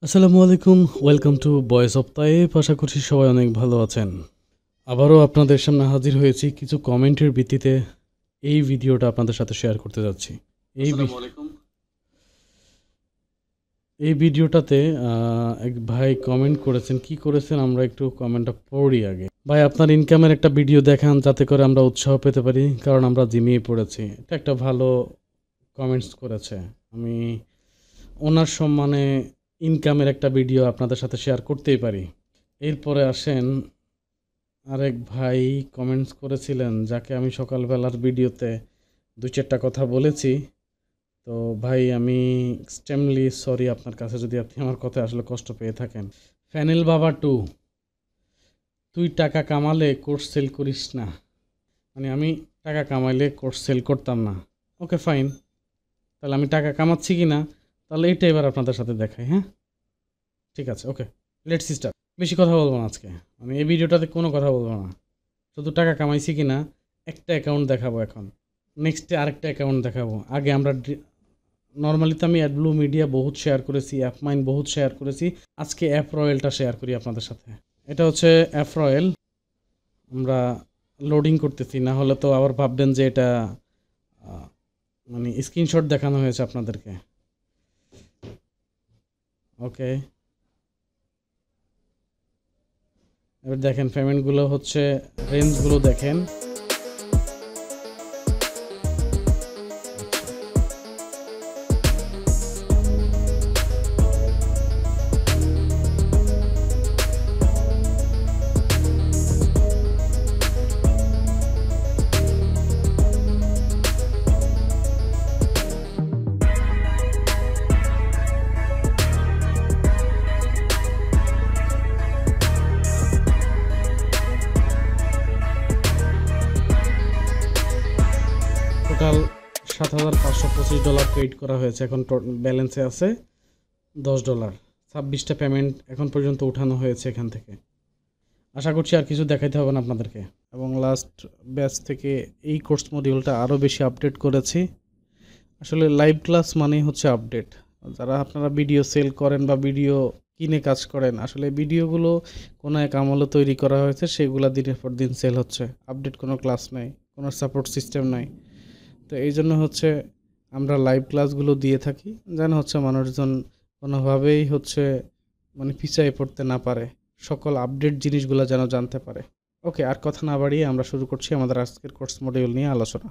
আসসালামু আলাইকুম, welcome to voice of Taif. আশা করছি সবাই অনেক ভালো আছেন। আবারও আপনাদের সামনে হাজির হয়েছি কিছু কমেন্টের ভিত্তিতে এই ভিডিওটা আপনাদের সাথে শেয়ার করতে যাচ্ছি। আসসালামু আলাইকুম। এই ভিডিওটাতে এক ভাই কমেন্ট করেছেন, কি করেছেন আমরা একটু কমেন্টটা পড়ি আগে। ভাই, আপনার ইনকামের একটা ভিডিও দেখান যাতে করে আমরা উৎসাহ পেতে পারি, কারণ আমরা জিমিয়ে পড়েছি। এটা একটা ভালো কমেন্টস করেছে। আমি ওনার সম্মানে ইনকামের একটা ভিডিও আপনাদের সাথে শেয়ার করতেই পারি। এরপরে আসেন, আরেক ভাই কমেন্টস করেছিলেন যাকে আমি সকালবেলার ভিডিওতে 2-4টা কথা বলেছি। তো ভাই, আমি এক্সট্রিমলি সরি আপনার কাছে যদি আপনি আমার কথায় আসলে কষ্ট পেয়ে থাকেন। ফ্যানিল বাবা 2, তুই টাকা কামালে কোর্স সেল করিস না। মানে আমি টাকা কামাইলে কোর্স সেল করতাম না। ওকে ফাইন, তাহলে আমি টাকা কামাচ্ছি কি না তাহলে এটা এবার আপনাদের সাথে দেখাই। হ্যাঁ, ঠিক আছে, ওকে, লেটস স্টার্ট। বেশি কথা বলবো না আজকে, আমি এই ভিডিওটাতে কোনো কথা বলবো না, শুধু টাকা কামাইছি কি না একটা অ্যাকাউন্ট দেখাবো। এখন নেক্সটে আরেকটা অ্যাকাউন্ট দেখাবো। আগে আমরা নর্মালি তো আমি অ্যাডব্লু মিডিয়া বহুত শেয়ার করেছি, অ্যাপ মাইন বহুত শেয়ার করেছি। আজকে অ্যাপ রয়েলটা শেয়ার করি আপনাদের সাথে। এটা হচ্ছে অ্যাপ রয়েল। আমরা লোডিং করতেছি, না হলে তো আবার ভাববেন যে এটা মানে স্ক্রিনশট দেখানো হয়েছে আপনাদেরকে। ওকে, এবার দেখেন পেমেন্টগুলো হচ্ছে, রেঞ্জগুলো দেখেন। টোটাল $7,525 পেইড করা হয়েছে। এখন ব্যালেন্সে আছে $10। 26টা পেমেন্ট এখন পর্যন্ত উঠানো হয়েছে এখান থেকে। আশা করছি আর কিছু দেখাইতে হবে না আপনাদেরকে। এবং লাস্ট ব্যাচ থেকে এই কোর্স মডিউলটা আরও বেশি আপডেট করেছি। আসলে লাইভ ক্লাস মানেই হচ্ছে আপডেট। যারা আপনারা ভিডিও সেল করেন বা ভিডিও কিনে কাজ করেন, আসলে ভিডিওগুলো কোনো এক আমলে তৈরি করা হয়েছে, সেগুলো দিনের পর দিন সেল হচ্ছে। আপডেট কোনো ক্লাস নাই, কোনো সাপোর্ট সিস্টেম নাই। তো এই জন্য হচ্ছে আমরা লাইভ ক্লাসগুলো দিয়ে থাকি, যেন হচ্ছে মানুষজন কোনোভাবেই হচ্ছে মানে পিছিয়ে পড়তে না পারে, সকল আপডেট জিনিসগুলো যেন জানতে পারে। ওকে, আর কথা না বাড়িয়ে আমরা শুরু করছি আমাদের আজকের কোর্স মডিউল নিয়ে আলোচনা।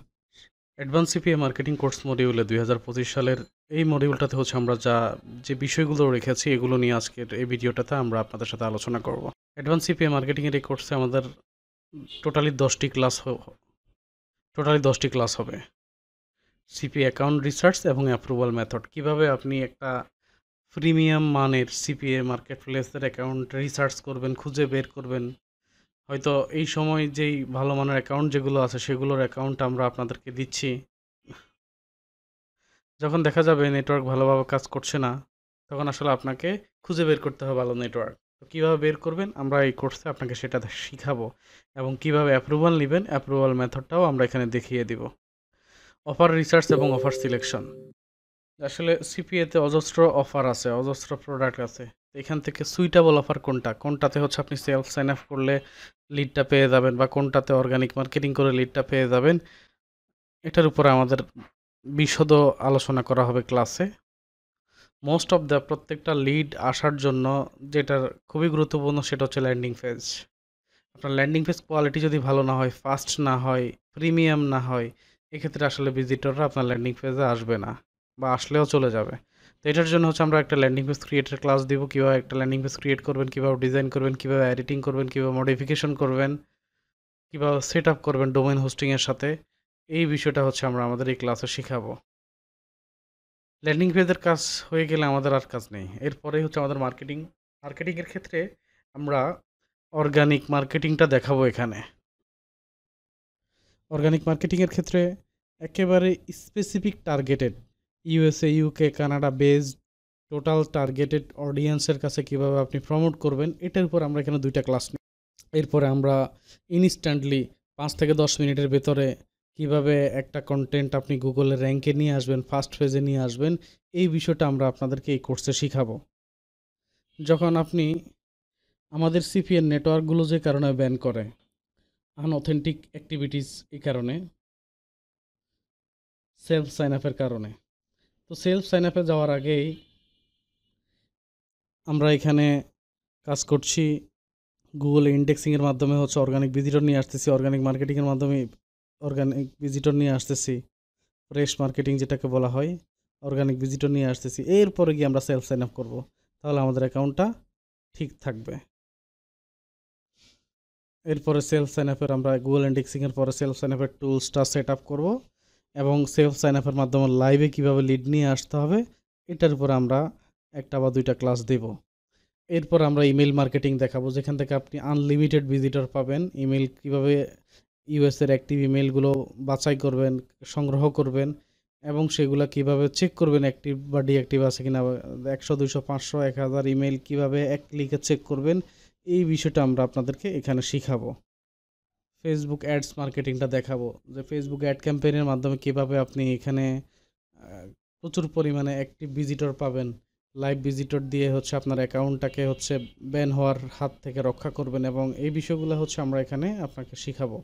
অ্যাডভান্স সিপিএ মার্কেটিং কোর্স মডিউলে 2025 সালের এই মডিউলটাতে হচ্ছে আমরা যে বিষয়গুলো রেখেছি এগুলো নিয়ে আজকের এই ভিডিওটাতে আমরা আপনাদের সাথে আলোচনা করব। অ্যাডভান্স সিপিএ মার্কেটিংয়ের এই কোর্সে আমাদের টোটালি 10টি ক্লাস হবে। সিপিএ অ্যাকাউন্ট রিসার্চ এবং অ্যাপ্রুভাল মেথড, কিভাবে আপনি একটা প্রিমিয়াম মানের সিপিএ মার্কেট প্লেসের অ্যাকাউন্ট রিসার্চ করবেন, খুঁজে বের করবেন। হয়তো এই সময় যেই ভালো মানের অ্যাকাউন্ট যেগুলো আছে সেগুলোর অ্যাকাউন্ট আমরা আপনাদেরকে দিচ্ছি, যখন দেখা যাবে নেটওয়ার্ক ভালোভাবে কাজ করছে না, তখন আসলে আপনাকে খুঁজে বের করতে হবে ভালো নেটওয়ার্ক। তো কীভাবে বের করবেন আমরা এই কোর্সে আপনাকে সেটা শিখাবো, এবং কিভাবে অ্যাপ্রুভাল নেবেন অ্যাপ্রুভাল মেথডটাও আমরা এখানে দেখিয়ে দিব। অফার রিসার্চ এবং অফার সিলেকশন, আসলে সিপিএতে অজস্র অফার আছে, অজস্র প্রোডাক্ট আছে। এখান থেকে সুইটেবল অফার কোনটাতে হচ্ছে আপনি সেলফ সাইন আপ করলে লিডটা পেয়ে যাবেন, বা কোনটাতে অর্গানিক মার্কেটিং করে লিডটা পেয়ে যাবেন, এটার উপরে আমাদের বিশদ আলোচনা করা হবে ক্লাসে। মোস্ট অফ দ্য প্রত্যেকটা লিড আসার জন্য যেটার খুবই গুরুত্বপূর্ণ সেটা হচ্ছে ল্যান্ডিং পেজ। আপনার ল্যান্ডিং পেজ কোয়ালিটি যদি ভালো না হয়, ফাস্ট না হয়, প্রিমিয়াম না হয়, এক্ষেত্রে আসলে ভিজিটররা আপনার ল্যান্ডিং পেজে আসবে না, বা আসলেও চলে যাবে। তো এটার জন্য হচ্ছে আমরা একটা ল্যান্ডিং পেজ ক্রিয়েটের ক্লাস দিব, কীভাবে একটা ল্যান্ডিং পেজ ক্রিয়েট করবেন, কীভাবে ডিজাইন করবেন, কীভাবে এডিটিং করবেন, কীভাবে মডিফিকেশন করবেন, কীভাবে সেট আপ করবেন ডোমেন হোস্টিংয়ের সাথে। এই বিষয়টা হচ্ছে আমরা আমাদের এই ক্লাসে শেখাবো। ল্যান্ডিং পেজের কাজ হয়ে গেলে আমাদের আর কাজ নেই। এরপরেই হচ্ছে আমাদের মার্কেটিংয়ের ক্ষেত্রে আমরা অর্গানিক মার্কেটিংটা দেখাবো এখানে। অর্গানিক মার্কেটিংয়ের ক্ষেত্রে একেবারে specific targeted USA, UK, Canada based total targeted অডিয়েন্সের কাছে কীভাবে আপনি প্রমোট করবেন, এটার উপর আমরা এখানে 2টা ক্লাস নিই। এরপরে আমরা ইনস্ট্যান্টলি 5 থেকে 10 মিনিটের ভেতরে কিভাবে একটা কন্টেন্ট আপনি গুগলে র্যাঙ্কে নিয়ে আসবেন, ফার্স্ট পেজে নিয়ে আসবেন, এই বিষয়টা আমরা আপনাদেরকে এই কোর্সে শিখাবো। যখন আপনি আমাদের সিপিএন নেটওয়ার্কগুলো যে কারণে ব্যান করে, আনঅথেন্টিক অ্যাক্টিভিটিস এই কারণে, সেলফ সাইন আপের কারণে। তো সেলফ সাইন আপে যাওয়ার আগেই আমরা এখানে কাজ করছি গুগল ইন্ডেক্সিংয়ের মাধ্যমে, হচ্ছে অর্গানিক ভিজিটর নিয়ে আসতেছি, অর্গানিক মার্কেটিংয়ের মাধ্যমে অর্গানিক ভিজিটর নিয়ে আসতেছি, ফ্রেশ মার্কেটিং যেটাকে বলা হয়, অর্গানিক ভিজিটর নিয়ে আসতেছি। এরপরে গিয়ে আমরা সেলফ সাইন আপ করবো, তাহলে আমাদের অ্যাকাউন্টটা ঠিক থাকবে। এরপরে সেলফ সাইন আপের আমরা গুগল ইন্ডেক্সিংয়ের পরে সেলফ সাইন আপের টুলসটা সেট আপ করবো এবং সেলফ সাইন আপের মাধ্যমে লাইভে কীভাবে লিড নিয়ে আসতে হবে এটার উপর আমরা একটা বা দুইটা ক্লাস দেব। এরপর আমরা ইমেল মার্কেটিং দেখাবো, যেখান থেকে আপনি আনলিমিটেড ভিজিটর পাবেন। ইমেল কীভাবে ইউএসের অ্যাক্টিভ ইমেলগুলো বাছাই করবেন, সংগ্রহ করবেন এবং সেগুলো কিভাবে চেক করবেন অ্যাক্টিভ বা ডিঅ্যাক্টিভ আছে কিনা, 100 200 500 1000 ইমেল কীভাবে এক ক্লিকে চেক করবেন, এই বিষয়টা আমরা আপনাদেরকে এখানে শিখাবো। ফেসবুক অ্যাডস মার্কেটিংটা দেখাবো, যে ফেসবুক অ্যাড ক্যাম্পেইনের মাধ্যমে কীভাবে আপনি এখানে প্রচুর পরিমাণে অ্যাক্টিভ ভিজিটর পাবেন, লাইভ ভিজিটর দিয়ে হচ্ছে আপনার অ্যাকাউন্টটাকে হচ্ছে ব্যান হওয়ার হাত থেকে রক্ষা করবেন, এবং এই বিষয়গুলো হচ্ছে আমরা এখানে আপনাকে শিখাবো।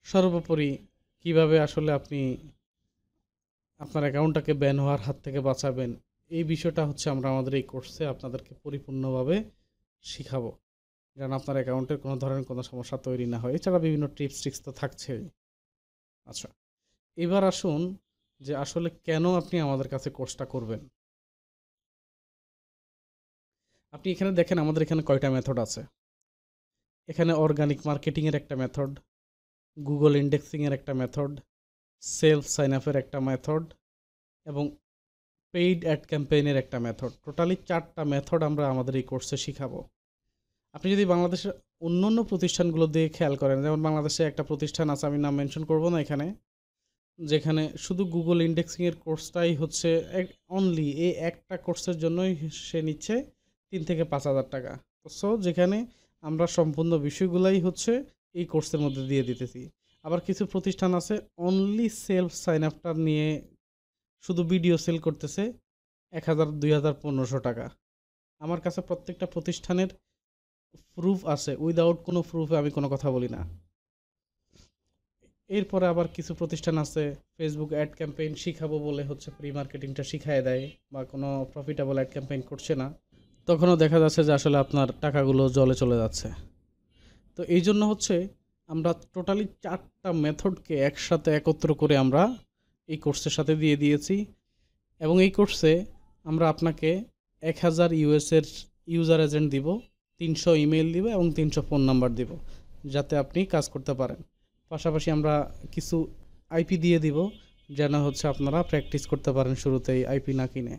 সর্বোপরি কিভাবে আসলে আপনি আপনার অ্যাকাউন্টটাকে ব্যান হওয়ার হাত থেকে বাঁচাবেন, এই বিষয়টা হচ্ছে আমরা আমাদের এই কোর্সে আপনাদেরকে পরিপূর্ণভাবে শিখাবো, যেন আপনার অ্যাকাউন্টের কোনো ধরনের কোনো সমস্যা তৈরি না হয়। এছাড়া বিভিন্ন টিপস ট্রিক্স তো থাকছেই। আচ্ছা, এবার আসুন যে আসলে কেন আপনি আমাদের কাছে কোর্সটা করবেন। আপনি এখানে দেখেন আমাদের এখানে কয়টা মেথড আছে। এখানে অর্গানিক মার্কেটিংয়ের একটা মেথড, গুগল ইন্ডেক্সিংয়ের একটা মেথড, সেলফ সাইন আপের একটা মেথড এবং পেইড অ্যাড ক্যাম্পেইনের একটা মেথড। টোটালি 4টা মেথড আমরা আমাদের এই কোর্সে শিখাবো। আপনি যদি বাংলাদেশের অন্যান্য প্রতিষ্ঠানগুলো দিয়ে খেয়াল করেন, যেমন বাংলাদেশে একটা প্রতিষ্ঠান আছে, আমি নাম মেনশন করব না এখানে, যেখানে শুধু গুগল ইন্ডেক্সিংয়ের কোর্সটাই হচ্ছে অনলি এই একটা কোর্সের জন্যই সে নিচ্ছে 3 থেকে 5,000 টাকা। সো যেখানে আমরা সম্পূর্ণ বিষয়গুলাই হচ্ছে এই কোর্সের মধ্যে দিয়ে দিতেছি। আবার কিছু প্রতিষ্ঠান আছে অনলি সেলফ সাইন আপটা নিয়ে শুধু ভিডিও সেল করতেছে 1,000 2,000 1500 টাকা। আমার কাছে প্রত্যেকটা প্রতিষ্ঠানের প্রুফ আছে, উইদাউট কোনো প্রুফে আমি কোনো কথা বলি না। এরপরে আবার কিছু প্রতিষ্ঠান আছে ফেসবুক অ্যাড ক্যাম্পেইন শিখাবো বলে হচ্ছে প্রি মার্কেটিংটা শিখায় দেয়, বা কোনো প্রফিটেবল অ্যাড ক্যাম্পেইন করছে না, তখনও দেখা যাচ্ছে যে আসলে আপনার টাকাগুলো জলে চলে যাচ্ছে। তো এই জন্য হচ্ছে আমরা টোটালি 4টা মেথডকে একসাথে একত্র করে আমরা এই কোর্সের সাথে দিয়ে দিয়েছি, এবং এই কোর্সে আমরা আপনাকে 1000 ইউএসের ইউজার এজেন্ট দিব, 300 ইমেল দিব এবং 300 ফোন নাম্বার দিব, যাতে আপনি কাজ করতে পারেন। পাশাপাশি আমরা কিছু আইপি দিয়ে দিব, যেন হচ্ছে আপনারা প্র্যাকটিস করতে পারেন শুরুতেই আইপি না কিনে।